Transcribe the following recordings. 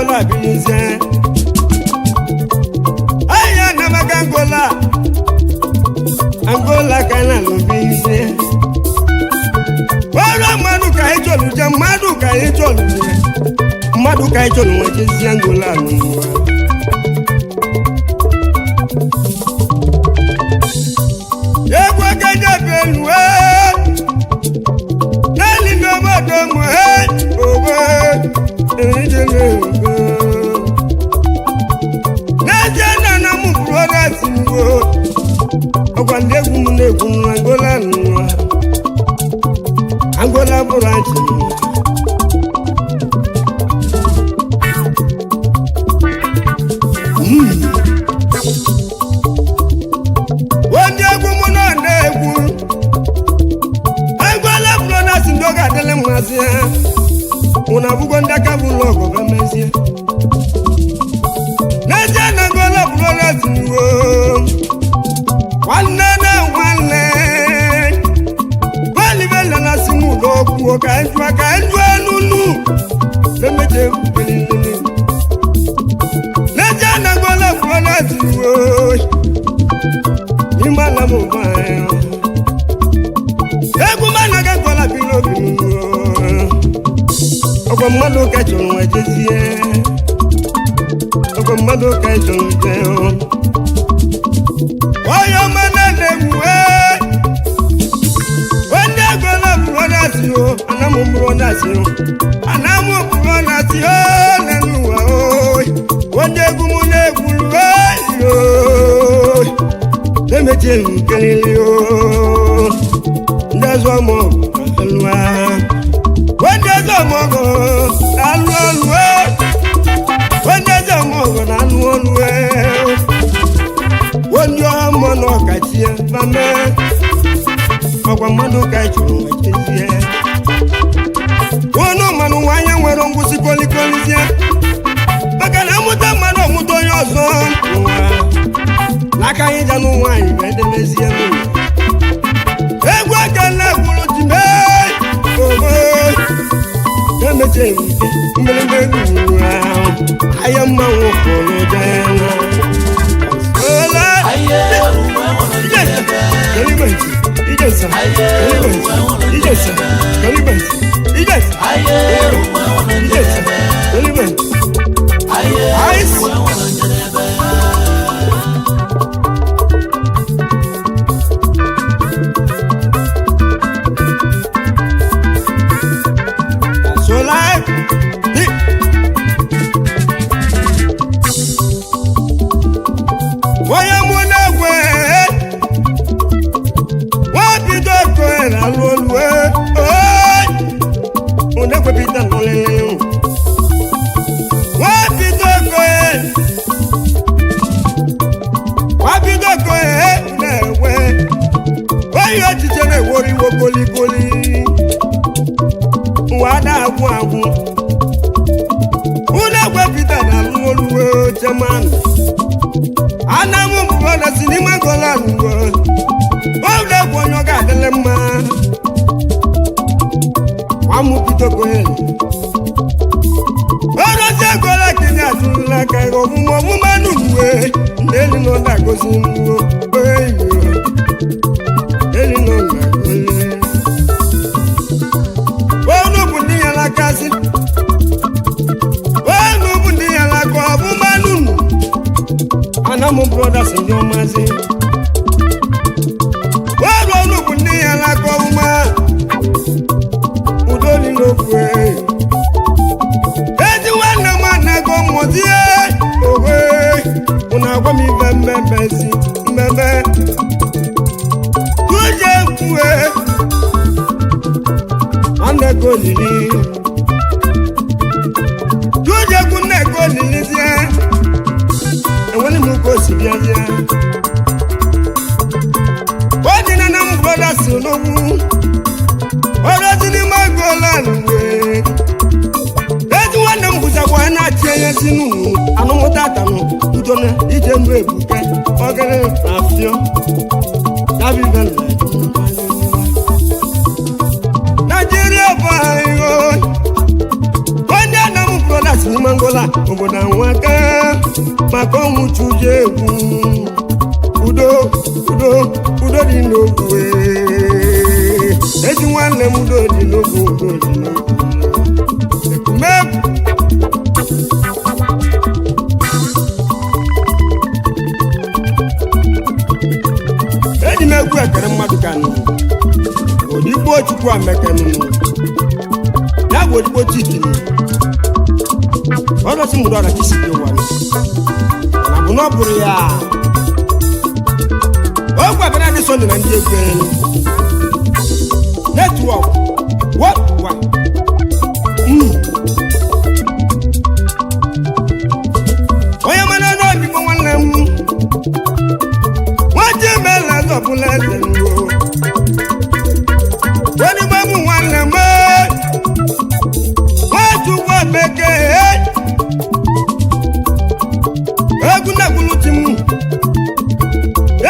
Angola bilize aya na maga Angola kana lo bilize wala madu ka ejolu je madu ka ejolu wa je si Angola nu yegwa gaja belwe nali no bodo mo owe Najana na mu brothers wo ogwandegu mu negu Angola nu Angola branch wandegu mu no negu Angola brothers ndoga dele mwazia una bugonda kabulogo bamezia Najana Angola brothers wo wanana wale wali bela na simu doku kanjwa nunu lemeje kupelele Najana Angola brothers wo imala mubayo egumana ga Angola bilobi Ogo mmadụ ka chọrọ nwa jezie Ogo mmadụ ka chọrọ jeo Oyo mana na-egwu Wende Angola brothers yo Anamu brothers yo Anamu brothers yo Nenuwa Wende gumu na-egwu yo Lemeche nkelele yo Ndazwa mo Alwa Wendeza mogo alulwe Wendeza mogo alulwe Wonyo mono kachie mame Ogwa manu kachu wachezie Wono manu wanya nwero ngusi koli zie Baka na muta manu muto yozo Laka hija nuwanyi bedemezie mu Egwa kala kulu jime Meche mbele I am my follow jana Ola Anamu brothers in your mazi Waro nuku ni alako uma Udoli no kwe Ezi wana mana go mozie Owe Unagwa mi mbembezi Mbembe Kuje kwe Ande go lili Kuje kune go lili zie Wani muko sibiaje Wadi na namu brothers unobu Wadi ni Angola nuwe Ezi wana mbuza wana tiye sinu Anu mutata no Udone ije nwe buke Ogere afyo Nabi vele Nigeria bayo Wadi na namu brothers ni Angola maka ọnwụ chuje egwu udo udo udo dị n'ogwu ezi nwanne m udo dị n'ogwu udo dị n'ogwu ekumegwu eji m egwu ekere mmadụ ka nụ odigbo chukwu amekenu ya bụ odigbo chikini ọdọsị mụrụ ọra kisi dị ụwa na bụ na ọ bụrụ ya o gwabara dị sọnde na ndị egwu elu netwọk wọkwa onye mana n'odigbo nwanne m nwaji emela zọbụla eze nro odigbo m nwanne m nwachukwu bekee egwu na-agbulu ti m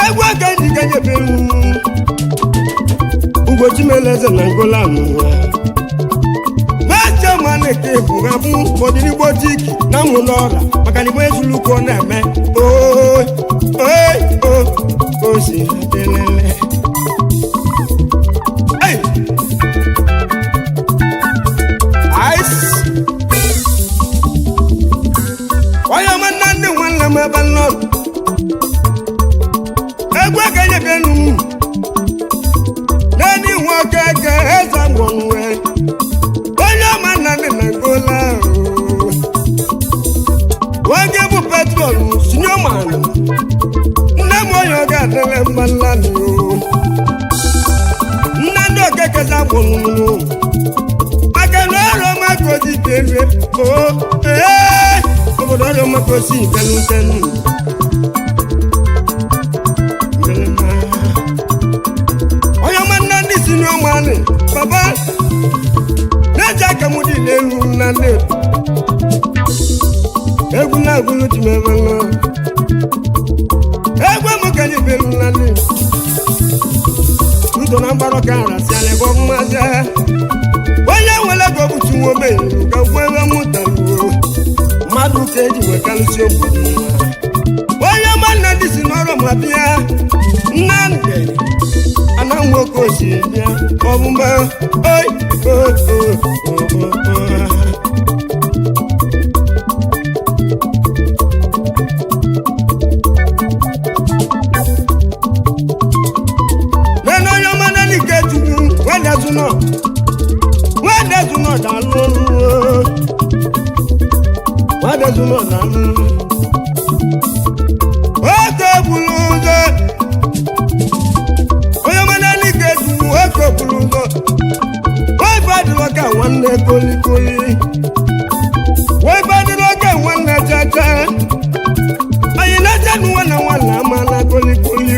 egwu aka ndị ganyebe ugochi meleze na ngola nwa na-eche ma na-eke ebu ha bụ ọdịrigbo tiki na nwụlọ ọra maka na igbo ezuluko na-eme osi adelele onye ọma nna ndị nwanne m ebe nọ egwu aka nyebe enu m naanị nwoke ka eze ngwọnwe onye ọma nna ndị na ngola nwoke bụ petrol sinye ụmụanụ nne m onye ọ ga-adịle mma nlanụ nne ndị okekeza gbụrụ maka na ọrụ ọma ka oji kerie obodo ọrụ ọma ka osi nkenụ onye ọma nna ndị si n'ọmanị baba na-eji aka m dị n'elu na nne egwu na-agụlụ ji m ebe nọ egwu m ka ji belu na nne udo na mgbarụ ka arasịala ebe ọmụmazi onye nwere ego bụchi nwa obenye ka gwa ebe mụtaruo mmadụ ka eji nwekarịsị obodo onye ọma nna ndị si n'ọrụ ma bịa nnamdị ana nwoke osiri bịa ọmụma nene onye ọma na n'ike chukwu wedezunọ dalụ dalụ oke bulu ụzọ onye ọma na n'ike chukwu oke bulu ụzọ waife adịrọ ka nwanne kolikoli waife adịrọ ka nwanne chacha anyị na-eche n'ụwa na nwanne amala kolikoli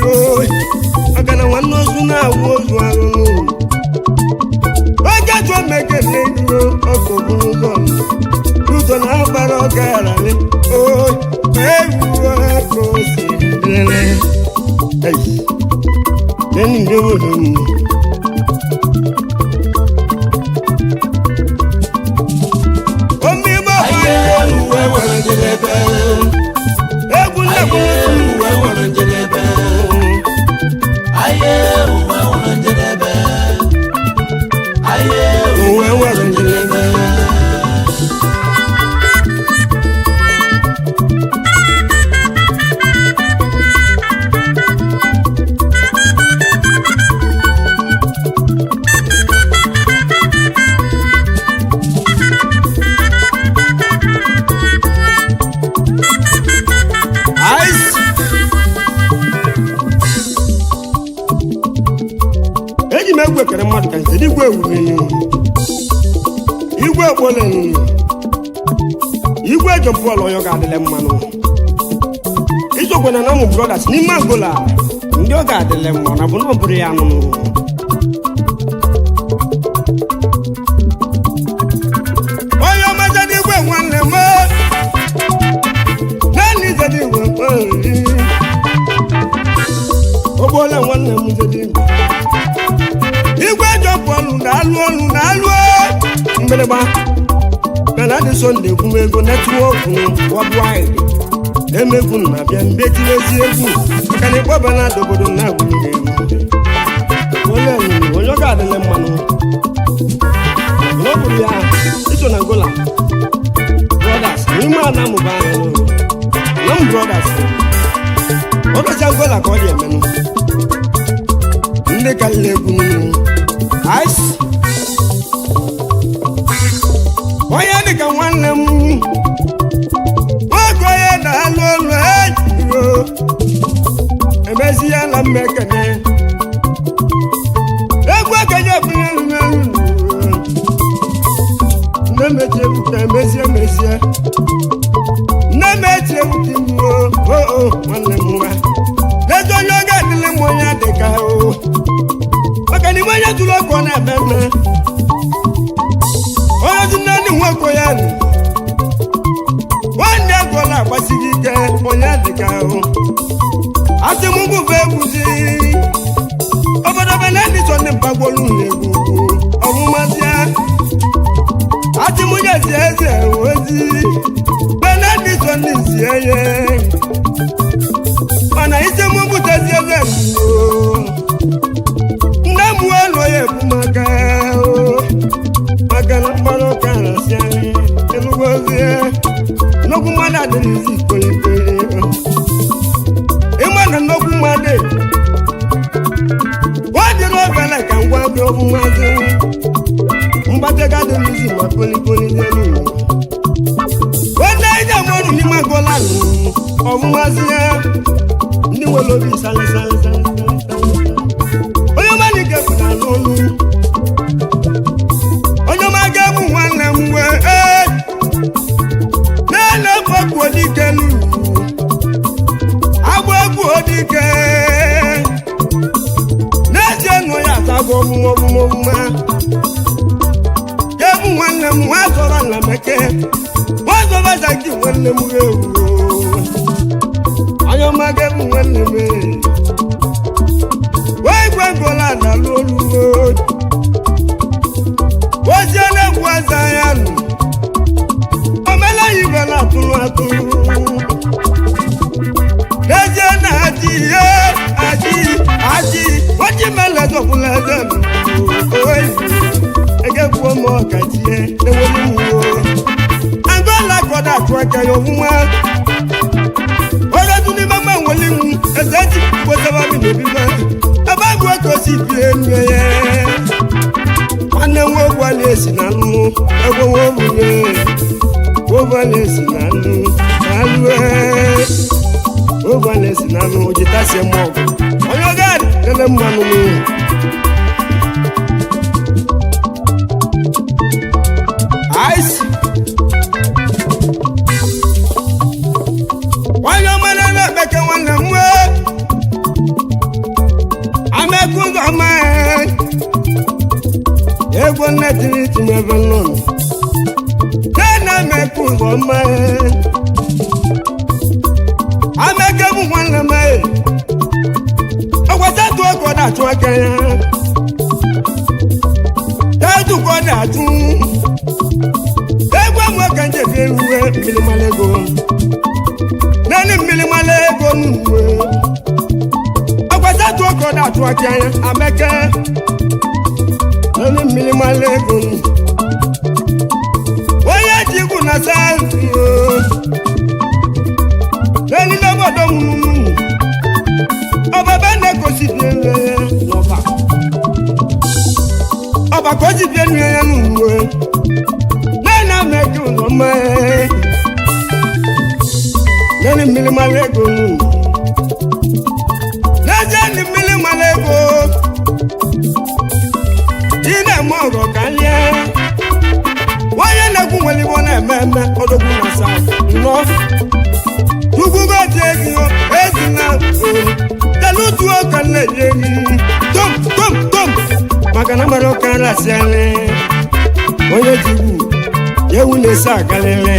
maka na nwanne ozu na-awụ ozu arụrụ oge jụọ mekele ego ọkụ buru ụzọ n'ụzọ na-agbara ọga ararị egwu aka osiri dịrị enyi ndị obodo m omigbo egwu nnekwu eji m egwu ekere mmadụ ka nzere igwe ewurenu igwe ekpolenu igwe ejọpụọlụ onye ọ ga-adịle mmanụ izokwe na namụ brothers n'ime Angola ndị ọ ga-adịle mma na bụ na ọ bụrụ ya nụnụ onye ọmazadị igwe nwanne m naanị izedị igwe ogbola nwanne m izedị igwe jọpụọlụ na-alụ mgbịrịgba mana dị Sunday kwume ego netwọk worldwide emegwu na-abịa mgbe tirezi egwu maka na ịkpọba na obodo na-agwụghị egwu onye ọ ga-adịle mmanụ n'ọbụrụ ya iso na Angola brothers n'ime a na-amụba anya na m brothers ọ bụzi Angola ka ọ dị emenụ ndị karịrị egwu ice onye dịka nwanne m nwoke onye na-alụ ọlụ ejiro emezi ya na mmekene egwu ekenye bụrụ elu n'elu nne mechi ebuka emezie nne mechi ebuka iwu nwanne m nwa n'ezi onye ọ ga-adịlị m onye dịka o maka na ime onye tụrụ ọkụ ọ na-eme mme onye dị nne ndị nwoke ya nụ nwanne ego na-agbasighị ike onye dịka ahụ asị m gụfe egwuzi obodo benedictọ ndị mkpagbolu na-egwu ọmụmasịa asị m nyezi eze ozi benedictọ ndị isi eye mana isi m butezi eze nne m ụlọ ya ebu maka na mkpara ụka arasị anyị elugozie nnukwu mmadụ adịrịzi ikpelikpeli ịma na nnukwu mmadụ wadịrị obele ka ngwa gị ọbụ maazị mgbatega adịrịzi ma kpelikpeli n'elu onye ije mọrụ n'ime Angola ọbụ maazị ya ndị nwere obi salịsalị onye mmadụ ga-ebu na n'olu onye ọma ga-ebu nwanne m wee na-ekwu egwu odike agba egwu odike na-eji nụ ya atago ọmụmụma ga-ebu nwanne m nwa zọrọ na bekee nwa zọbaza gị nwanne m ewu onye ọma ga-ebu nwanne m wee gwe Angola na-alụ olu ozie na-egwu aza ya nụ omela ibe na-atụrụ atụrụ n'ezie na-adị ihe adị oji mele zọkwụla eze oyi egegbuo m ọkachie ewelu uwe Angola kọda atụ aka ya ọfụma onye dị n'ime mma nwere iwu eze eji kwesịrị obi n'obibe ebe agụ eke osi bie nne ya nwanne nwa ogwu a na-esi na nnu egwu nwa omunye ogwu a na-esi na nnu na-alụ ogwu a na-esi na nnu jitasie m ọgụ onye ọ ga-adị lele mmanụ ice onye ọmana na-ekpeke nwanne m wee ameku ụzọ ma egwu nne tiri tinyebe nnụnụ na-emeku ụzọ ma ameke bụ nwanne m ọgwata tụ ọkọ na-achụ aka ya tedukọ na-achụ egwu nwoke njebi eruwe mmilimala ego naanị mmilimala ego n'uwe ọgwata tụ ọkọ na-achụ aka ya ameke naanị mmilimala ego onye ji igwu na saịtị naanị n'obodo m ọbaba na-egosi dị elu ya n'ọba ọba ka o ji bịa nue ya n'uwe na-ena ameke ụzọ mma naanị mmilimala ego n'ezie ndị mmilimala ego ị na-eme ọgọ ka lie onye na-ekwu nwere igbo na-eme eme ọdọgwu na sa nnọọ tukwugoji ego ezina telutu ọka na-eji egi tom maka na mara ọka nrasị anyị onye jigbu ewu na-esi agalele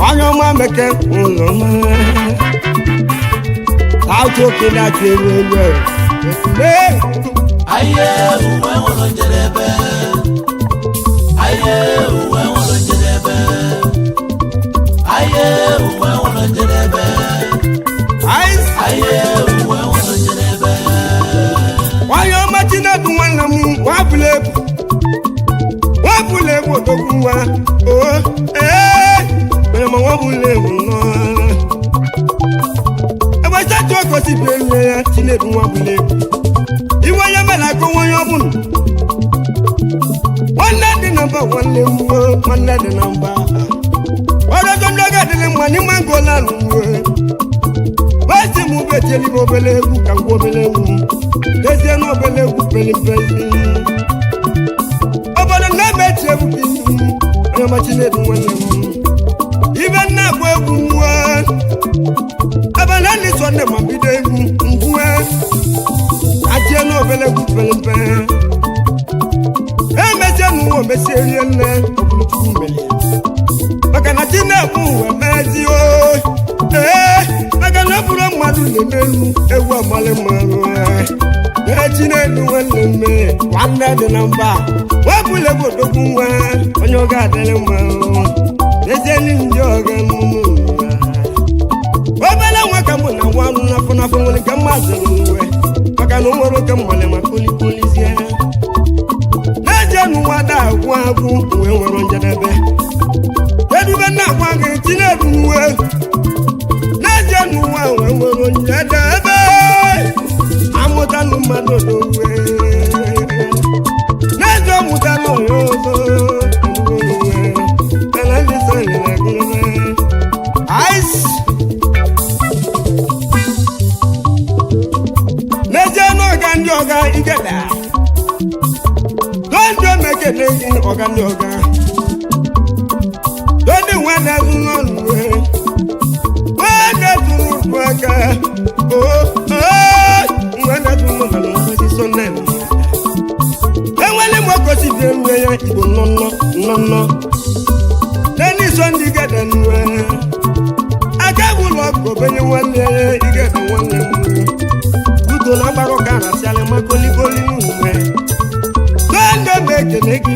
onye ọma meke ụlọ ọma atụ oke na-atụ ewu ewu aye uwe nwụrụ njedebe aye uwe nwụrụ njedebe aye uwe nwụrụ odogwu nwa onye ma nwa bụla ewu nọ ebe chatu okosi bụ enwe ya Chinedu nwa bụla ewu iwe onye mere akọ onye ọbụla nwanne dị na mba nwanne m nwanne dị na mba ọrọjọ ndị oge adịghị mma n'ime ngola n'uwe basi m beteli m obele egwu ka ngwa obele egwu dezie na obele egwu pelipeli obodo na-emechi egwu ka ihu onye ọma Chinedu nwanne m ibe nna agba egwu nwa ebe na ndị so nne ma bido egwu ngwue ajie na obele egwu pelipe emezie n'ụwa omesie rie nne ọbụrụ chukwu mele maka na Chinedu uwe mezi maka na bụrụ mmadụ na-emelu egwu amalị mmanụ Chinedu nwanne mme nwanne dị na mba wepụla egwu odogwu nwa onye ọ ga-adịrị mmanụ ezieni ndị ọga mmụmụ obele nwa ka mụ na nwa anụ n'afọ n'afọ nwere nke mmadụ n'uwe maka na o nwere oke mmale ma kolipolizie na-eje n'ụwa da-agwụ agwụ wee nwere njedebe edube na-agwa gị Chinedu uwe na-eje n'ụwa wee nwere njedebe amụtanụ mmadụ n'uwe na-eje ọmụtanụ onye ọzọ n'ezie n'ọga ndị ọga igeda dondo mekele gị ọga ndị ọga dondo nwanne azụ n'ọnụ nwanne zụrụ ụkwụ aka nwanne zụrụ ụkwụ n'ozi sonne enwele m okosi bi enwe ya Igbo nnọnnọ Leni Sunday igede nwe aka bụlọ obenye nwanne igede nwanne m udo na agbara ọka na siala ma kolikoli n'uwe dondo m ekele gị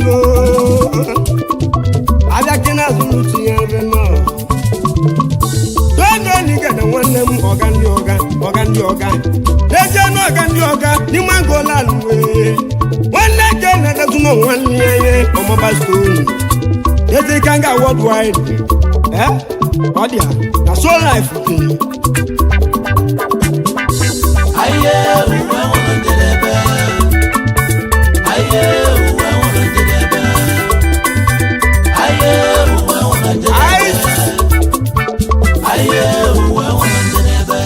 abịa gị n'azụ n'utu ya ebe nọ dondo na igede nwanne m ọga ndị ọga n'ezie na ọga ndị ọga n'ime ngola n'uwe nwanne ke na-edetu na nwanne ya ọmọba stonu ezi kanga worldwide ọdịa na so life dị aye uwe nwere njedebe aye uwe nwere njedebe aye uwe nwere njedebe aye uwe nwere njedebe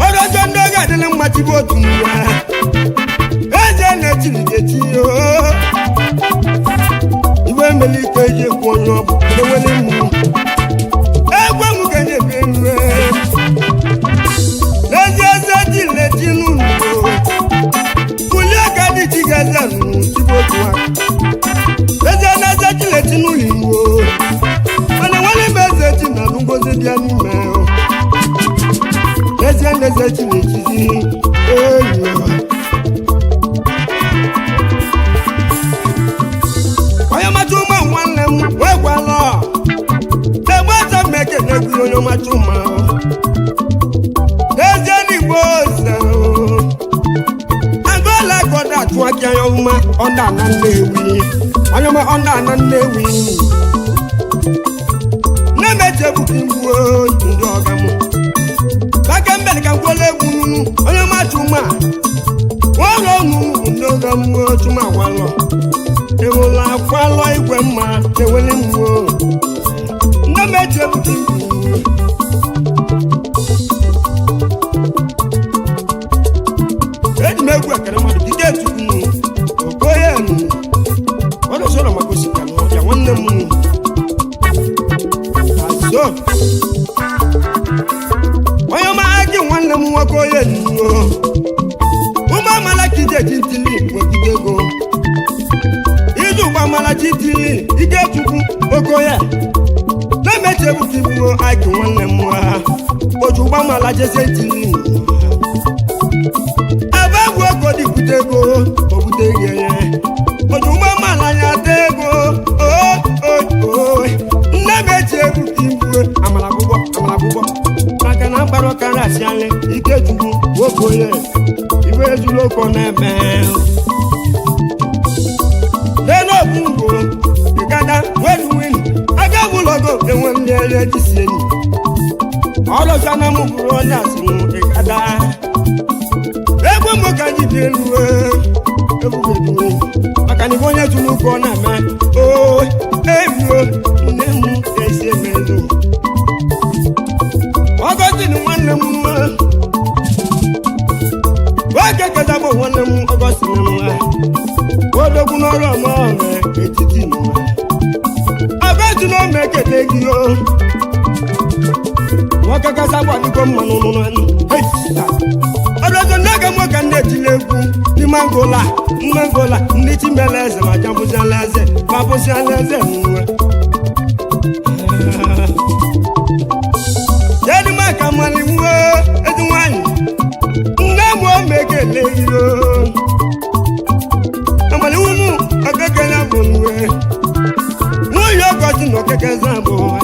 ọrọjọ ndị oge adịla mmachibu otu nwa eze na-echirigeti igwe melite eji ekwu onye ọbụ ewele mụ egwe m ga-enye ebe nwe n'ezie eze jileti n'ụlọ bulie ka dị chi gaza chibu otu nwa eze na-eze jileti n'ụlọ igbo mana nwere ebe eze chi na ngozi dị ya n'ime eze ndeze chi na-echizi onye macha ụma nwanne m wee gwala egbe eze m ekele gị onye macha ụma n'ezie n'igbo ose agụọla gọda atụ aka anya ọma ọ na-ana Nnewi onye ọma ọ na-ana Nnewi na-emechebuka mgbuo ndị ọga m aka mbele ka ngwụla egwu onye macha ụma nwere ọnụ ndị ọga mmụọ chụma agwalọ ewela akwalọ igwe mma ewele mmụọ na-emechebuka mgbuo eji m egwu ekere mmadụ dike etukwu okoye ọdụ sọrọ maka osika na ọbịa nwanne m onye ọma gị nwanne m nwoke onye nnuo ụmụ amala ka ije ji ntili wegide ego iji ụgba amalachi tili ike chukwu okoye na-emechi ebuka ibuo aki nwanne m ha oju ụgbọ amala jese tili ebe egwu ego dị bute ego obute ihe oju ụgbọ amala ya ata ego na-emechi ebuka ibuo amala gbụgbọ maka na mkpara ọkara asiala ike chukwu okoye iwe ejula oko na-eme Bungo, Uganda, win. I got Bulogo, and one year to see. All of Sanamu Brothers, Uganda. Every Mokan did I can go to look on a man. Oh, every name is a meadow. I got in one. Why can't I have one August? Odogun ọ̀rọ̀ mọ́ rẹ̀ ètìtì nù. Abẹ́tù náà mẹ́kẹ̀ lẹ́gi o. Wọ́n kẹ́kẹ́ sábà ní kó mọ̀ nínú ẹnu. Ọdọ́tún náà mọ́ ká ní ètì lẹ́kù ní Mangola. Ní tí mẹ́lẹ̀ ẹsẹ̀ máa jẹ́ bóṣí alẹ́sẹ̀. Máa bóṣí alẹ́sẹ̀ nínú ẹ̀. Jẹ́ni máa kà mọ́ ní wúwo ètò wáyé. Nná mọ́ mẹ́kẹ̀ lẹ́gi o. Akekele abụwe nwunye ọgọzi na okekeze abụwa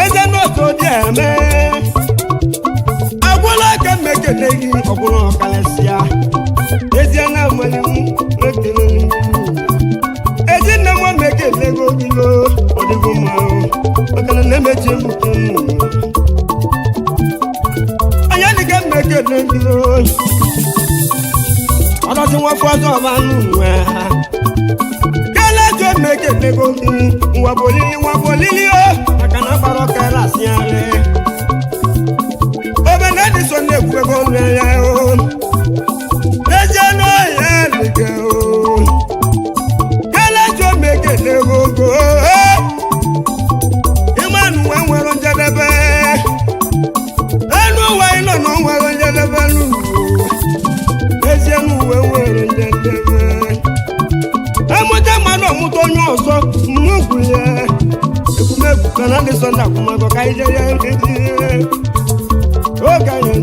eze n'otu dị eme agwụla aka mmekele gị ọbụla ọkalịsịa ezie na amaliwu ekele ezi nne m mekele gị ogilo ọdịgo mma maka na na-emechi mbuke onye dịka mmekele gị ọlọ́tí wọ́n fọ́tọ̀ ọba nù ẹ̀ ha kẹ́lẹ́jọ́ mẹ́kẹ̀lẹ́ gómìn wọ́n bò lílí ó àkànná parọ́ kẹ́lá sí alẹ́ obìnrin ti sọ ní èkúwé kó lè yẹ o ẹjẹ́ náà yẹ lẹ́gẹ̀ o kẹ́lẹ́jọ́ mẹ́kẹ̀lẹ́ gógó ìmánu ẹ̀wọ̀n ẹ̀rọ jẹ́dẹ́bẹ́ ẹnu wa ìlànà ẹ̀wọ̀n ẹ̀rọ jẹ́dẹ́bẹ́ lù ezienu nwere njedebe emụta mmadụ ọmụta onye ọzọ nnukwu ya ekwumekwu ka na ndị sọnde akwụmagọ ka ije ya oge anyị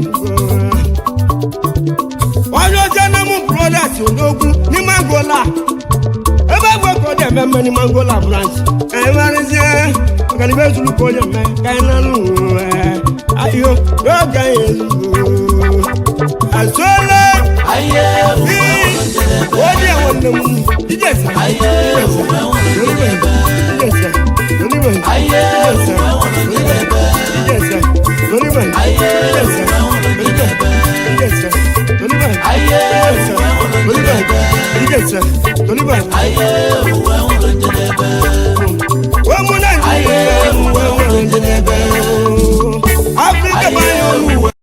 onye oje na mụ brothers n'okwu n'ime Angola ebe egwu ego dị eme n'ime Angola branch emerịzie ọganibe zuru ka onye mme ka anyị na-alụ ahịa oge anyị azụọla Aye, Oye, àwọn ọmọ ìjẹsà. aye, Aye,